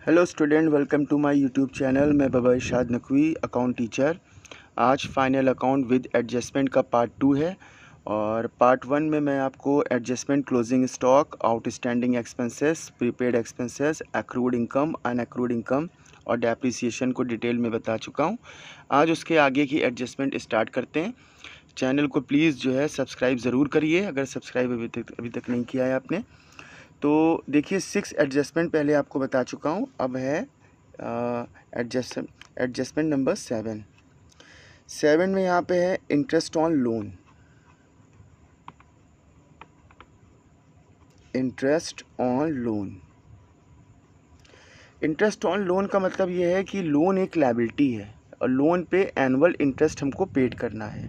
Hello student, welcome to my YouTube channel. मैं Baba Irshad Naqvi, account teacher. आज final account with adjustment का part 2 है और पार्ट 1 में मैं आपको adjustment, closing stock, outstanding expenses, prepaid expenses, accrued income, unaccrued income और डेप्रिसिएशन को डिटेल में बता चुका हूँ। आज उसके आगे की एडजस्टमेंट स्टार्ट करते हैं। चैनल को प्लीज़ जो है सब्सक्राइब ज़रूर करिए अगर सब्सक्राइब अभी तक नहीं किया है आपने। तो देखिए 6 एडजस्टमेंट पहले आपको बता चुका हूँ। अब है एडजस्टमेंट नंबर 7 में यहाँ पे है interest on loan. Interest on loan interest on loan का मतलब ये है कि लोन एक लायबिलिटी है और लोन पे एनुअल इंटरेस्ट हमको पेड करना है।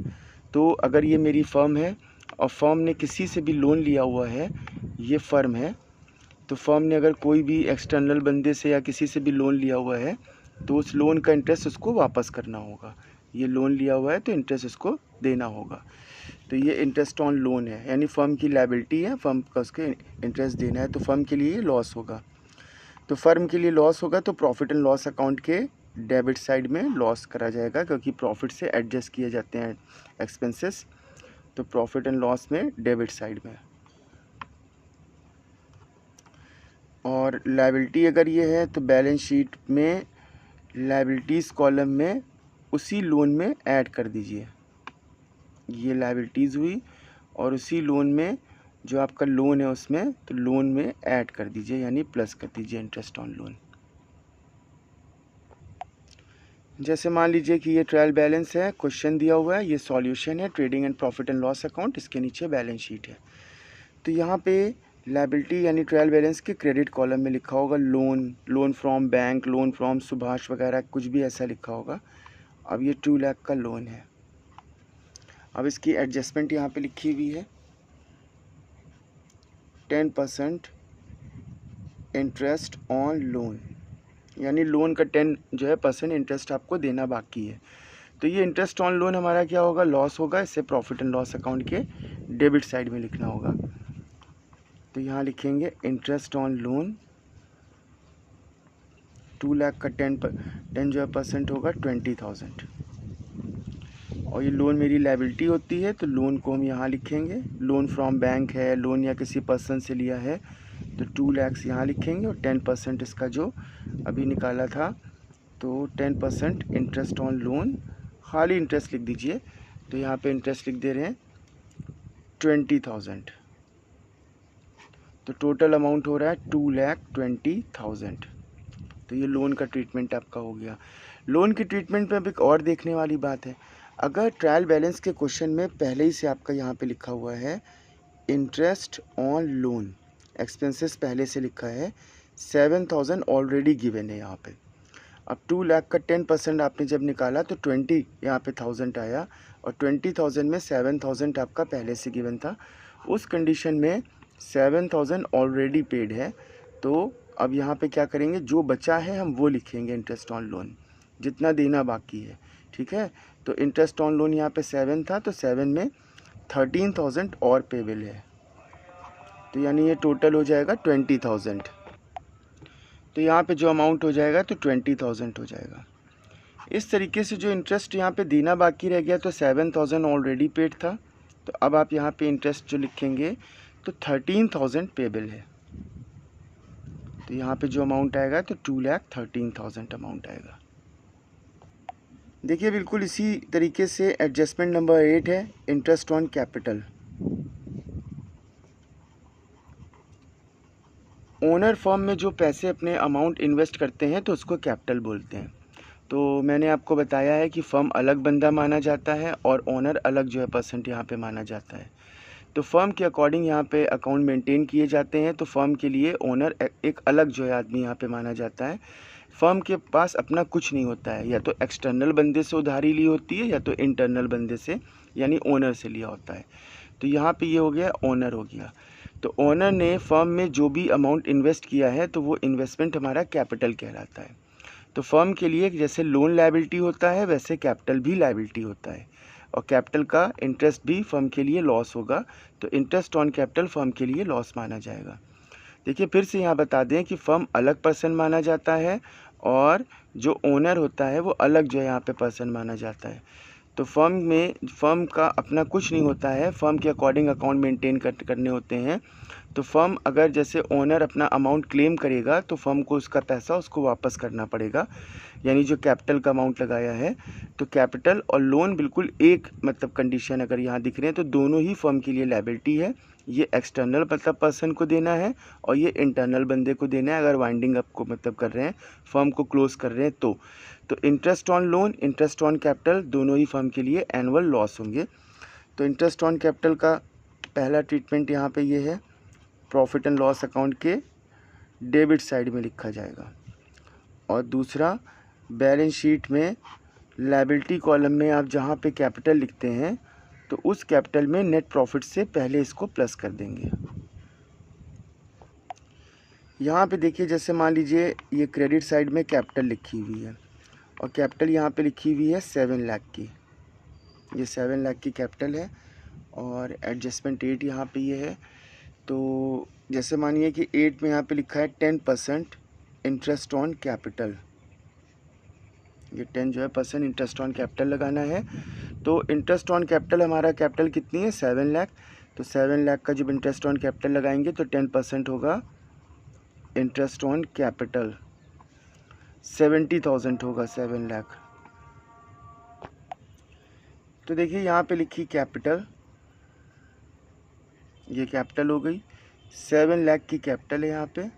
तो अगर ये मेरी फर्म है और फर्म ने किसी से भी लोन लिया हुआ है, ये फर्म है, तो फर्म ने अगर कोई भी एक्सटर्नल बंदे से या किसी से भी लोन लिया हुआ है तो उस लोन का इंटरेस्ट उसको वापस करना होगा। ये लोन लिया हुआ है तो इंटरेस्ट उसको देना होगा। तो ये इंटरेस्ट ऑन लोन है, यानी फर्म की लायबिलिटी है, फर्म का उसके इंटरेस्ट देना है, तो फर्म के लिए लॉस होगा। तो फर्म के लिए लॉस होगा तो प्रॉफिट एंड लॉस अकाउंट के डेबिट साइड में लॉस करा जाएगा, क्योंकि प्रॉफिट से एडजस्ट किए जाते हैं एक्सपेंसेस। तो प्रॉफिट एंड लॉस में डेबिट साइड में। और लायबिलिटी अगर ये है तो बैलेंस शीट में लायबिलिटीज़ कॉलम में उसी लोन में ऐड कर दीजिए। ये लायबिलिटीज़ हुई और उसी लोन में जो आपका लोन है उसमें, तो लोन में ऐड कर दीजिए, यानी प्लस कर दीजिए इंटरेस्ट ऑन लोन। जैसे मान लीजिए कि ये ट्रायल बैलेंस है, क्वेश्चन दिया हुआ है, ये सॉल्यूशन है, trading and profit and loss account, इसके नीचे बैलेंस शीट है। तो यहाँ पे लायबिलिटी यानी ट्रायल बैलेंस के क्रेडिट कॉलम में लिखा होगा loan, loan from bank, loan from Subhash वगैरह कुछ भी ऐसा लिखा होगा। अब ये 2 लाख का लोन है। अब इसकी एडजस्टमेंट यहाँ पे लिखी हुई है, 10% इंटरेस्ट ऑन लोन, यानी लोन का 10 जो है % इंटरेस्ट आपको देना बाकी है। तो ये इंटरेस्ट ऑन लोन हमारा क्या होगा, लॉस होगा। इसे प्रॉफिट एंड लॉस अकाउंट के डेबिट साइड में लिखना होगा। तो यहाँ लिखेंगे इंटरेस्ट ऑन लोन 2 लाख का 10 जो है % होगा 20,000। और ये लोन मेरी लायबिलिटी होती है, तो लोन को हम यहाँ लिखेंगे। लोन फ्रॉम बैंक है, लोन या किसी पर्सन से लिया है, तो 2 लाख यहाँ लिखेंगे और 10% इसका जो अभी निकाला था, तो 10% इंटरेस्ट ऑन लोन, खाली इंटरेस्ट लिख दीजिए। तो यहाँ पे इंटरेस्ट लिख दे रहे हैं 20,000। तो टोटल अमाउंट हो रहा है 2,20,000। तो ये लोन का ट्रीटमेंट आपका हो गया। लोन की ट्रीटमेंट में अब एक और देखने वाली बात है, अगर ट्रायल बैलेंस के क्वेश्चन में पहले ही से आपका यहाँ पे लिखा हुआ है इंटरेस्ट ऑन लोन, एक्सपेंसेस पहले से लिखा है, 7,000 ऑलरेडी गिवन है यहाँ पे। अब 2 लाख का 10% आपने जब निकाला तो 20 यहाँ पे 1000 आया और 20,000 में 7,000 आपका पहले से गिवन था। उस कंडीशन में 7,000 ऑलरेडी पेड है। तो अब यहाँ पे क्या करेंगे, जो बचा है हम वो लिखेंगे इंटरेस्ट ऑन लोन, जितना देना बाकी है। ठीक है, तो इंटरेस्ट ऑन लोन यहाँ पे 7 था, तो 7 में 13,000 और पेबल है, तो यानी ये टोटल हो जाएगा 20,000। तो यहाँ पे जो अमाउंट हो जाएगा तो 20,000 हो जाएगा। इस तरीके से जो इंटरेस्ट यहाँ पे देना बाकी रह गया, तो 7,000 ऑलरेडी पेड था, तो अब आप यहाँ पे इंटरेस्ट जो लिखेंगे तो 13,000 पेबल है। तो यहाँ पे जो अमाउंट आएगा तो 2,13,000 अमाउंट आएगा। देखिए बिल्कुल इसी तरीके से एडजस्टमेंट नंबर 8 है, interest on capital. Owner firm में जो पैसे अपने अमाउंट इन्वेस्ट करते हैं तो उसको कैपिटल बोलते हैं। तो मैंने आपको बताया है कि फर्म अलग बंदा माना जाता है और ओनर अलग जो है % यहाँ पे माना जाता है। तो फर्म के अकॉर्डिंग यहाँ पे अकाउंट मेंटेन किए जाते हैं, तो फर्म के लिए ओनर एक अलग जो है आदमी यहाँ पे माना जाता है। फर्म के पास अपना कुछ नहीं होता है, या तो एक्सटर्नल बंदे से उधारी ली होती है या तो इंटरनल बंदे से यानी ओनर से लिया होता है। तो यहाँ पे ये हो गया ओनर हो गया। तो ओनर ने फर्म में जो भी अमाउंट इन्वेस्ट किया है तो वो इन्वेस्टमेंट हमारा कैपिटल कहलाता है। तो फर्म के लिए जैसे लोन लायबिलिटी होता है वैसे कैपिटल भी लायबिलिटी होता है, और कैपिटल का इंटरेस्ट भी फर्म के लिए लॉस होगा, तो इंटरेस्ट ऑन कैपिटल फर्म के लिए लॉस माना जाएगा। देखिए फिर से यहाँ बता दें कि फर्म अलग पर्सन माना जाता है और जो ओनर होता है वो अलग जो है यहाँ पे पर्सन माना जाता है। तो फर्म का अपना कुछ नहीं होता है, फर्म के अकॉर्डिंग अकाउंट मेंटेन करने होते हैं। तो फर्म अगर जैसे ओनर अपना अमाउंट क्लेम करेगा तो फर्म को उसका पैसा उसको वापस करना पड़ेगा, यानी जो कैपिटल का अमाउंट लगाया है। तो कैपिटल और लोन बिल्कुल एक मतलब कंडीशन अगर यहाँ दिख रहे हैं तो दोनों ही फर्म के लिए लायबिलिटी है। ये एक्सटर्नल मतलब पर्सन को देना है और ये इंटरनल बंदे को देना है अगर वाइंडिंग अप को मतलब कर रहे हैं, फर्म को क्लोज कर रहे हैं तो interest on loan, interest on capital दोनों ही फर्म के लिए एनुअल लॉस होंगे। तो इंटरेस्ट ऑन कैपिटल का पहला ट्रीटमेंट यहाँ पे ये है, प्रॉफिट एंड लॉस अकाउंट के डेबिट साइड में लिखा जाएगा। और दूसरा, बैलेंस शीट में लायबिलिटी कॉलम में आप जहाँ पे कैपिटल लिखते हैं तो उस कैपिटल में नेट प्रॉफिट से पहले इसको प्लस कर देंगे। यहाँ पे देखिए, जैसे मान लीजिए ये क्रेडिट साइड में कैपिटल लिखी हुई है और कैपिटल यहाँ पे लिखी हुई है 7 लाख की, ये 7 लाख की कैपिटल है और एडजस्टमेंट 8 यहाँ पे ये है। तो जैसे मानिए कि 8 में यहाँ पे लिखा है 10% इंटरेस्ट ऑन कैपिटल, ये 10 जो है % इंटरेस्ट ऑन कैपिटल लगाना है। तो इंटरेस्ट ऑन कैपिटल हमारा कैपिटल कितनी है 7 लाख, तो 7 लाख का जब इंटरेस्ट ऑन कैपिटल लगाएंगे तो 10% होगा इंटरेस्ट ऑन कैपिटल, 70,000 होगा 7 लाख। तो देखिए यहाँ पे लिखी कैपिटल, ये कैपिटल हो गई, 7 लाख की कैपिटल है यहाँ पे।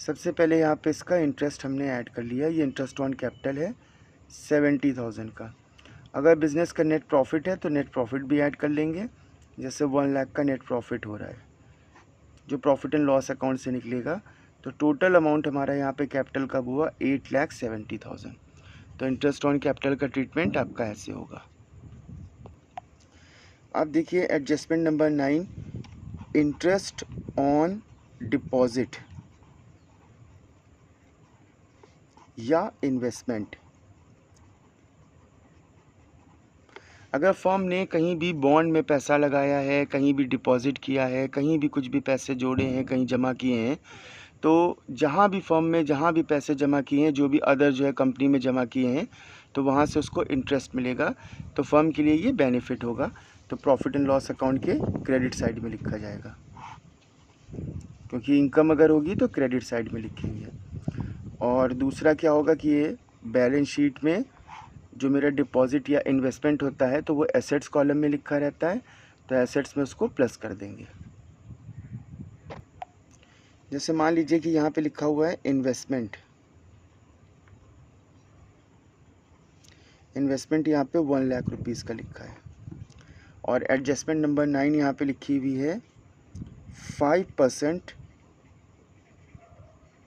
सबसे पहले यहाँ पे इसका इंटरेस्ट हमने ऐड कर लिया, ये इंटरेस्ट ऑन कैपिटल है 70,000 का। अगर बिज़नेस का नेट प्रॉफिट है तो नेट प्रॉफिट भी ऐड कर लेंगे, जैसे 1 लाख का नेट प्रॉफिट हो रहा है जो प्रॉफिट एंड लॉस अकाउंट से निकलेगा। तो टोटल अमाउंट हमारा यहाँ पे कैपिटल कब हुआ 8,70,000। तो इंटरेस्ट ऑन कैपिटल का ट्रीटमेंट आपका ऐसे होगा। अब देखिए adjustment number 9, interest on deposit या इन्वेस्टमेंट। अगर फर्म ने कहीं भी बॉन्ड में पैसा लगाया है, कहीं भी डिपॉजिट किया है, कहीं भी कुछ भी पैसे जोड़े हैं, कहीं जमा किए हैं, तो जहाँ भी फर्म में जहाँ भी पैसे जमा किए हैं, जो भी अदर जो है कंपनी में जमा किए हैं, तो वहाँ से उसको इंटरेस्ट मिलेगा। तो फर्म के लिए ये बेनिफिट होगा। तो प्रॉफिट एंड लॉस अकाउंट के क्रेडिट साइड में लिखा जाएगा, क्योंकि इनकम अगर होगी तो क्रेडिट साइड में लिखेंगे। और दूसरा क्या होगा कि ये बैलेंस शीट में जो मेरा डिपॉजिट या इन्वेस्टमेंट होता है तो वो एसेट्स कॉलम में लिखा रहता है, तो एसेट्स में उसको प्लस कर देंगे। जैसे मान लीजिए कि यहाँ पे लिखा हुआ है इन्वेस्टमेंट, इन्वेस्टमेंट यहाँ पे 1 लाख रुपीज़ का लिखा है और एडजस्टमेंट नंबर 9 यहाँ पे लिखी हुई है 5%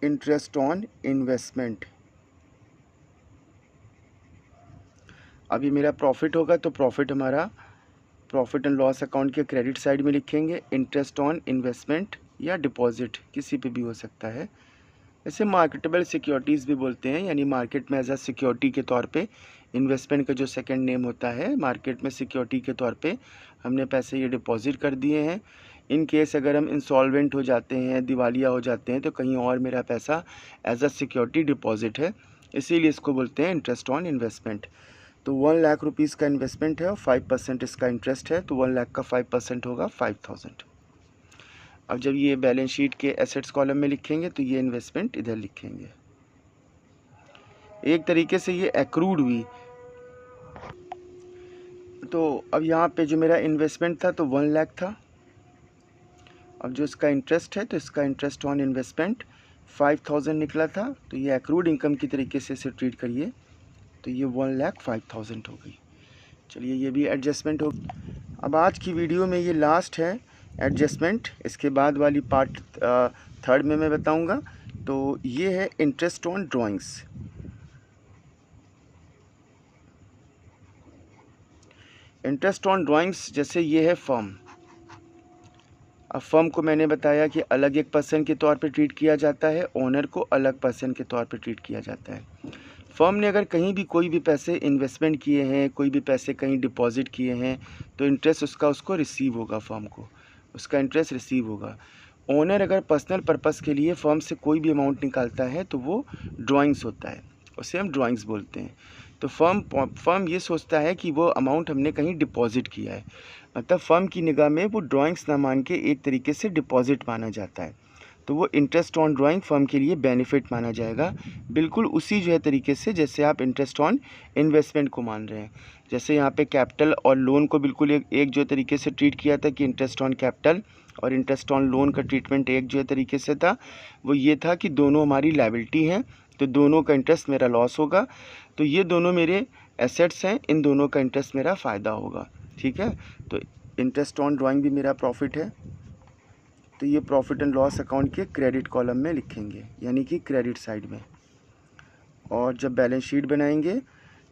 इंटरेस्ट ऑन इन्वेस्टमेंट। अभी मेरा प्रॉफिट होगा तो प्रॉफिट हमारा प्रॉफिट एंड लॉस अकाउंट के क्रेडिट साइड में लिखेंगे, इंटरेस्ट ऑन इन्वेस्टमेंट या डिपॉजिट किसी पे भी हो सकता है। इसे मार्केटेबल सिक्योरिटीज़ भी बोलते हैं, यानी मार्केट में एज अ सिक्योरिटी के तौर पे इन्वेस्टमेंट का जो सेकंड नेम होता है, मार्केट में सिक्योरिटी के तौर पे हमने पैसे ये डिपॉजिट कर दिए हैं। इन केस अगर हम इंसॉल्वेंट हो जाते हैं, दिवालिया हो जाते हैं, तो कहीं और मेरा पैसा एज अ सिक्योरिटी डिपॉजिट है, इसीलिए इसको बोलते हैं इंटरेस्ट ऑन इन्वेस्टमेंट। तो 1 लाख रुपीज़ का इन्वेस्टमेंट है और 5% इसका इंटरेस्ट है, तो 1 लाख का 5% होगा 5,000। अब जब ये बैलेंस शीट के एसेट्स कॉलम में लिखेंगे तो ये इन्वेस्टमेंट इधर लिखेंगे। एक तरीके से ये एक्रूड हुई। तो अब यहाँ पे जो मेरा इन्वेस्टमेंट था तो 1 लाख था, अब जो इसका इंटरेस्ट है तो इसका इंटरेस्ट ऑन इन्वेस्टमेंट 5,000 निकला था, तो ये एक्रूड इनकम की तरीके से इसे ट्रीट करिए, तो ये 1,05,000 हो गई। चलिए ये भी एडजस्टमेंट हो। अब आज की वीडियो में ये लास्ट है एडजस्टमेंट, इसके बाद वाली पार्ट 3rd में मैं बताऊंगा। तो ये है interest on drawings. Interest on drawings जैसे ये है फर्म। अब फर्म को मैंने बताया कि अलग एक पर्सन के तौर पे ट्रीट किया जाता है, ओनर को अलग पर्सन के तौर पे ट्रीट किया जाता है। फर्म ने अगर कहीं भी कोई भी पैसे इन्वेस्टमेंट किए हैं, कोई भी पैसे कहीं डिपॉजिट किए हैं, तो इंटरेस्ट उसको रिसीव होगा, फर्म को उसका इंटरेस्ट रिसीव होगा। ओनर अगर पर्सनल पर्पस के लिए फर्म से कोई भी अमाउंट निकालता है तो वो ड्राइंग्स होता है, उसे हम ड्राइंग्स बोलते हैं। तो फर्म ये सोचता है कि वो अमाउंट हमने कहीं डिपॉजिट किया है, मतलब फर्म की निगाह में वो ड्राइंग्स ना मान के एक तरीके से डिपॉजिट माना जाता है, तो वो इंटरेस्ट ऑन ड्राइंग फर्म के लिए बेनिफिट माना जाएगा। बिल्कुल उसी जो है तरीके से जैसे आप इंटरेस्ट ऑन इन्वेस्टमेंट को मान रहे हैं। जैसे यहाँ पे कैपिटल और लोन को बिल्कुल एक जो तरीके से ट्रीट किया था कि इंटरेस्ट ऑन कैपिटल और इंटरेस्ट ऑन लोन का ट्रीटमेंट एक जो तरीके से था, वो ये था कि दोनों हमारी लायबिलिटी हैं, तो दोनों का इंटरेस्ट मेरा लॉस होगा। तो ये दोनों मेरे एसेट्स हैं, इन दोनों का इंटरेस्ट मेरा फ़ायदा होगा। ठीक है, तो इंटरेस्ट ऑन ड्राइंग भी मेरा प्रॉफिट है, तो ये प्रॉफिट एंड लॉस अकाउंट के क्रेडिट कॉलम में लिखेंगे, यानी कि क्रेडिट साइड में। और जब बैलेंस शीट बनाएंगे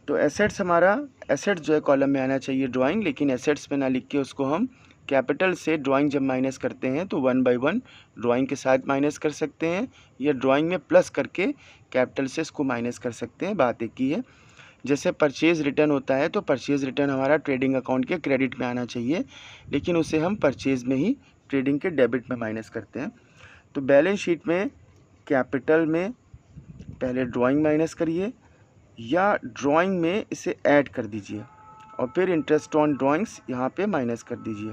तो एसेट्स हमारा एसेट्स जो है कॉलम में आना चाहिए ड्राइंग, लेकिन एसेट्स में ना लिख के उसको हम कैपिटल से ड्राइंग जब माइनस करते हैं तो 1 बाय 1 ड्राइंग के साथ माइनस कर सकते हैं, या ड्राइंग में प्लस करके कैपिटल से इसको माइनस कर सकते हैं, बात एक ही है। जैसे परचेज़ रिटर्न होता है तो परचेज़ रिटर्न हमारा ट्रेडिंग अकाउंट के क्रेडिट में आना चाहिए, लेकिन उसे हम परचेज़ में ही ट्रेडिंग के डेबिट में माइनस करते हैं। तो बैलेंस शीट में कैपिटल में पहले ड्राइंग माइनस करिए या ड्राइंग में इसे ऐड कर दीजिए और फिर इंटरेस्ट ऑन ड्राइंग्स यहाँ पे माइनस कर दीजिए।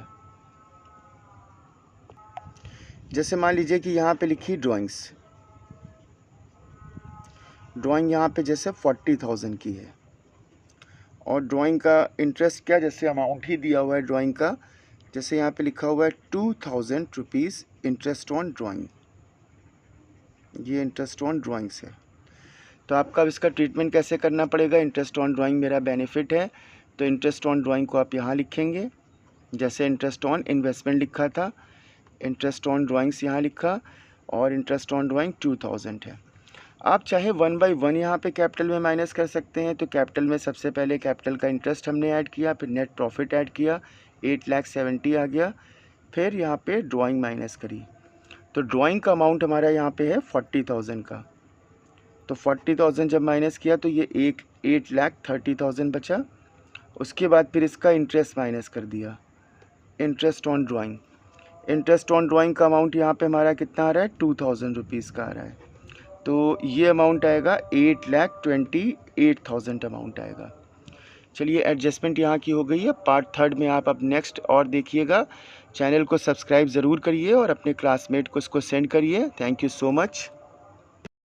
जैसे मान लीजिए कि यहाँ पे लिखी ड्राइंग्स, ड्राइंग यहाँ पे जैसे 40,000 की है और ड्राइंग का इंटरेस्ट क्या, जैसे अमाउंट ही दिया हुआ है ड्राइंग का, जैसे यहाँ पे लिखा हुआ है 2,000 रुपीज़ इंटरेस्ट ऑन ड्राइंग, ये इंटरेस्ट ऑन ड्राइंग्स है। तो आपका अब इसका ट्रीटमेंट कैसे करना पड़ेगा, इंटरेस्ट ऑन ड्राइंग मेरा बेनिफिट है तो इंटरेस्ट ऑन ड्राइंग को आप यहाँ लिखेंगे, जैसे इंटरेस्ट ऑन इन्वेस्टमेंट लिखा था, इंटरेस्ट ऑन ड्राइंग्स यहाँ लिखा और इंटरेस्ट ऑन ड्राइंग 2,000 है। आप चाहे 1 बाय 1 यहाँ पे कैपिटल में माइनस कर सकते हैं, तो कैपिटल में सबसे पहले कैपिटल का इंटरेस्ट हमने ऐड किया, फिर नेट प्रॉफिट ऐड किया, 8,70,000 आ गया, फिर यहाँ पे ड्राइंग माइनस करी, तो ड्राइंग का अमाउंट हमारा यहाँ पे है 40,000 का, तो 40,000 जब माइनस किया तो ये 8,30,000 बचा। उसके बाद फिर इसका इंटरेस्ट माइनस कर दिया, interest on drawing, interest on drawing का अमाउंट यहाँ पे हमारा कितना आ रहा है, 2,000 रुपीज़ का आ रहा है, तो ये अमाउंट आएगा 8,28,000 अमाउंट आएगा। चलिए एडजस्टमेंट यहाँ की हो गई है। पार्ट 3 में आप अब नेक्स्ट और देखिएगा। चैनल को सब्सक्राइब ज़रूर करिए और अपने क्लासमेट को इसको सेंड करिए। Thank you so much.